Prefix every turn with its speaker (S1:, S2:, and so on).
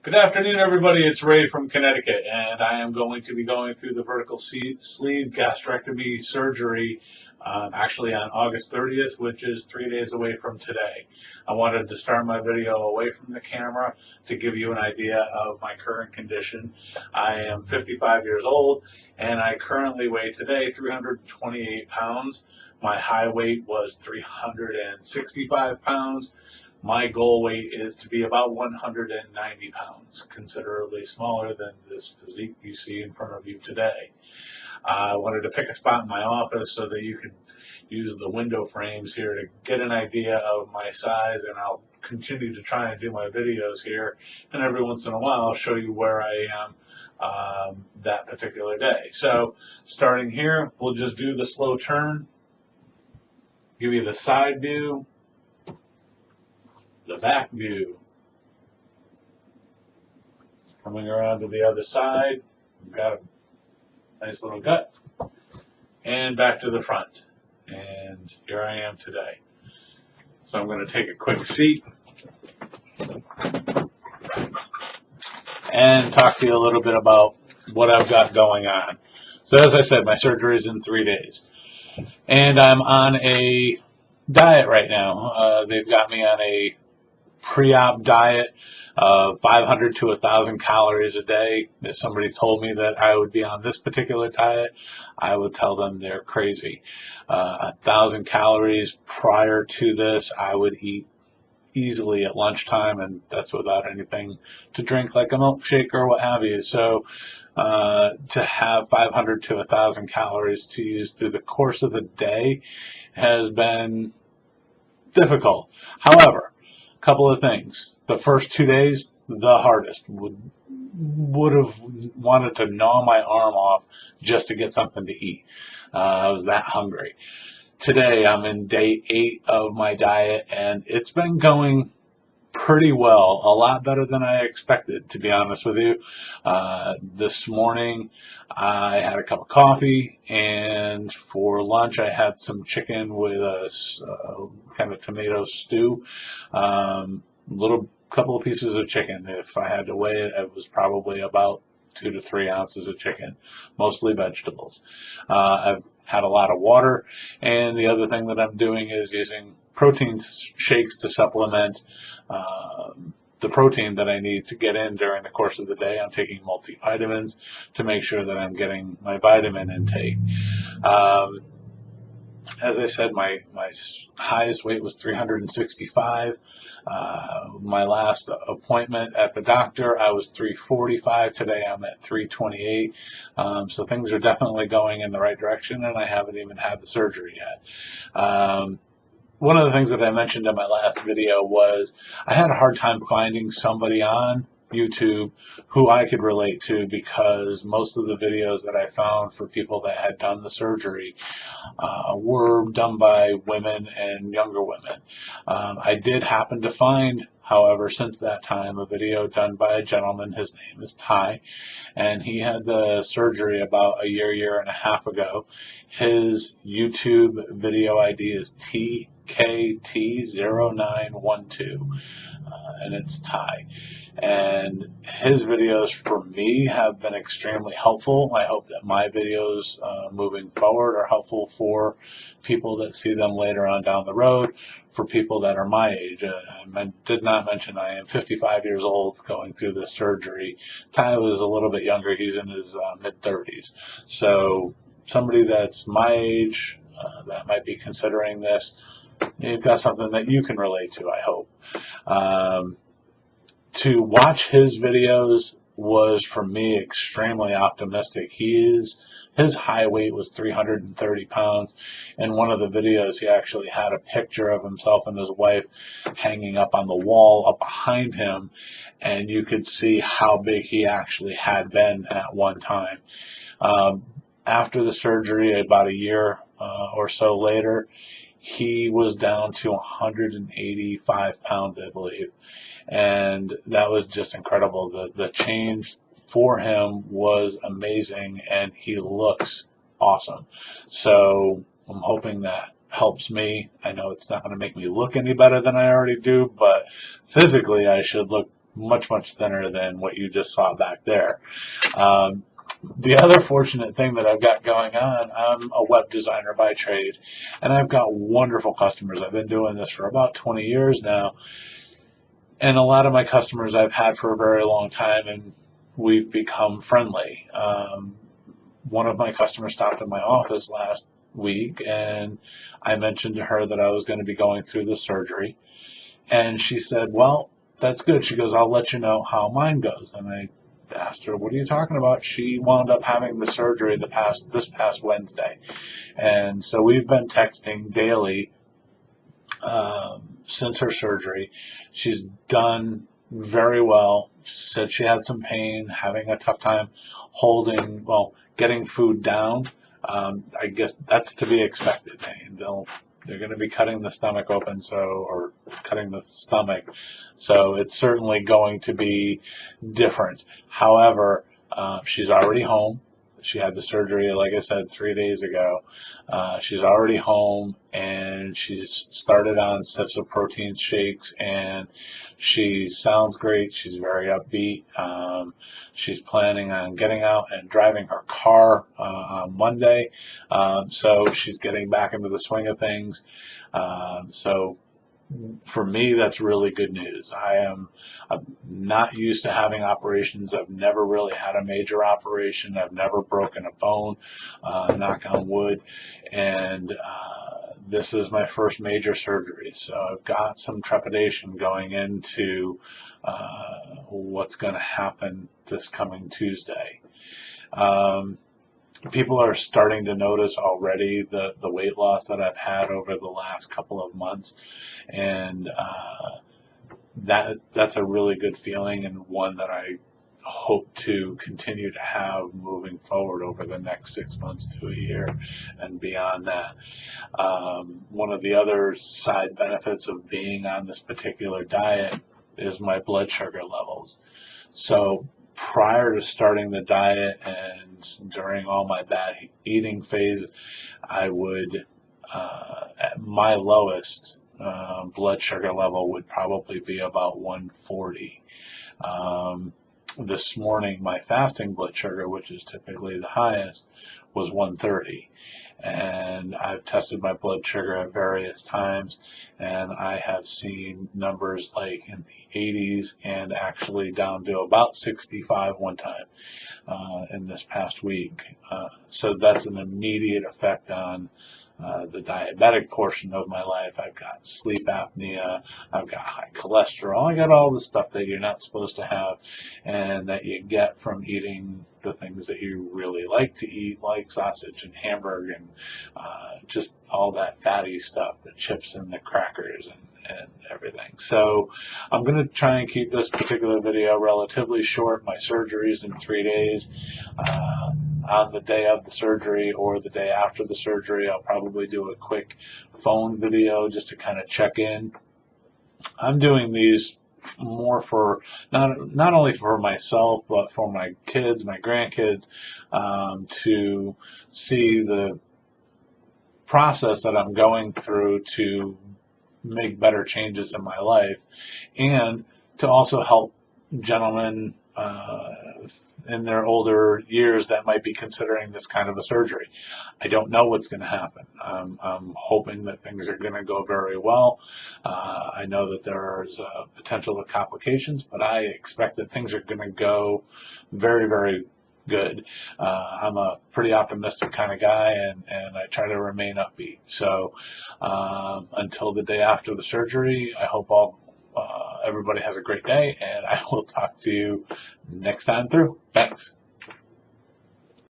S1: Good afternoon, everybody. It's Ray from Connecticut, and I am going to be going through the vertical sleeve gastrectomy surgery actually on August 30th, which is 3 days away from today. I wanted to start my video away from the camera to give you an idea of my current condition. I am 55 years old, and I currently weigh today 328 pounds. My high weight was 365 pounds. My goal weight is to be about 190 pounds, considerably smaller than this physique you see in front of you today. I wanted to pick a spot in my office so that you can use the window frames here to get an idea of my size, and I'll continue to try and do my videos here, and every once in a while I'll show you where I am that particular day. So starting here, we'll just do the slow turn, give you the side view, the back view. Coming around to the other side, we've got a nice little gut, and back to the front. And here I am today. So I'm going to take a quick seat and talk to you a little bit about what I've got going on. So as I said, my surgery is in 3 days, and I'm on a diet right now. They've got me on a pre-op diet of 500 to 1,000 calories a day. If somebody told me that I would be on this particular diet, I would tell them they're crazy. 1,000 calories prior to this, I would eat easily at lunchtime, and that's without anything to drink like a milkshake or what have you. So to have 500 to 1,000 calories to use through the course of the day has been difficult. However, a couple of things. The first 2 days, the hardest. Would have wanted to gnaw my arm off just to get something to eat. I was that hungry. Today, I'm in day 8 of my diet, and it's been going pretty well. A lot better than I expected, to be honest with you. This morning, I had a cup of coffee, and for lunch, I had some chicken with a kind of tomato stew. Little couple of pieces of chicken. If I had to weigh it, it was probably about 2 to 3 ounces of chicken, mostly vegetables. I've had a lot of water, and the other thing that I'm doing is using protein shakes to supplement the protein that I need to get in during the course of the day. I'm taking multivitamins to make sure that I'm getting my vitamin intake. As I said, my highest weight was 365. My last appointment at the doctor, I was 345. Today I'm at 328. So things are definitely going in the right direction, and I haven't even had the surgery yet. One of the things that I mentioned in my last video was I had a hard time finding somebody on YouTube who I could relate to, because most of the videos that I found for people that had done the surgery were done by women and younger women. I did happen to find, however, since that time, a video done by a gentleman. His name is Ty, and he had the surgery about a year and a half ago. His YouTube video ID is TKT0912, and it's Ty. And his videos for me have been extremely helpful. I hope that my videos moving forward are helpful for people that see them later on down the road, for people that are my age. I did not mention I am 55 years old going through this surgery. Ty was a little bit younger. He's in his mid-30s. So somebody that's my age that might be considering this, you've got something that you can relate to, I hope. To watch his videos was, for me, extremely optimistic. His high weight was 330 pounds. In one of the videos, he actually had a picture of himself and his wife hanging up on the wall up behind him, and you could see how big he actually had been at one time. After the surgery, about a year or so later, he was down to 185 pounds, I believe. And that was just incredible. The change for him was amazing, and he looks awesome. So I'm hoping that helps me. I know it's not going to make me look any better than I already do, but physically I should look much, much thinner than what you just saw back there. The other fortunate thing that I've got going on, I'm a web designer by trade, and I've got wonderful customers. I've been doing this for about 20 years now, and a lot of my customers I've had for a very long time, and we've become friendly. One of my customers stopped at my office last week, and I mentioned to her that I was going to be going through the surgery, and she said, well, that's good. She goes, I'll let you know how mine goes. And I asked her, what are you talking about? She wound up having the surgery this past Wednesday. And so we've been texting daily since her surgery. She's done very well. She said she had some pain, having a tough time getting food down. I guess that's to be expected. They're going to be cutting the stomach open, or cutting the stomach, so it's certainly going to be different. However, she's already home. She had the surgery, like I said, 3 days ago. She's already home, and she's started on sips of protein shakes, and she sounds great. She's very upbeat. She's planning on getting out and driving her car on Monday, so she's getting back into the swing of things. So for me, that's really good news. I'm not used to having operations. I've never really had a major operation. I've never broken a bone, knock on wood, and this is my first major surgery. So I've got some trepidation going into what's going to happen this coming Tuesday. People are starting to notice already the weight loss that I've had over the last couple of months, and that's a really good feeling, and one that I hope to continue to have moving forward over the next 6 months to a year and beyond that. One of the other side benefits of being on this particular diet is my blood sugar levels. So prior to starting the diet and during all my bad eating phase, I would, at my lowest blood sugar level would probably be about 140. This morning, my fasting blood sugar, which is typically the highest, was 130. And I've tested my blood sugar at various times, and I have seen numbers like in the 80s and actually down to about 65 one time in this past week. So that's an immediate effect on the diabetic portion of my life. I've got sleep apnea, I've got high cholesterol, I got all the stuff that you're not supposed to have and that you get from eating the things that you really like to eat, like sausage and hamburger and just all that fatty stuff, the chips and the crackers and everything. So I'm going to try and keep this particular video relatively short. My surgery is in 3 days. On the day of the surgery or the day after the surgery, I'll probably do a quick phone video just to kind of check in. I'm doing these more for not only for myself, but for my kids, my grandkids, to see the process that I'm going through to make better changes in my life, and to also help gentlemen in their older years that might be considering this kind of a surgery. I don't know what's going to happen. I'm hoping that things are going to go very well. I know that there's potential of complications, but I expect that things are going to go very, very good. I'm a pretty optimistic kind of guy, and I try to remain upbeat. So until the day after the surgery, I hope everybody has a great day, and I will talk to you next time through. Thanks.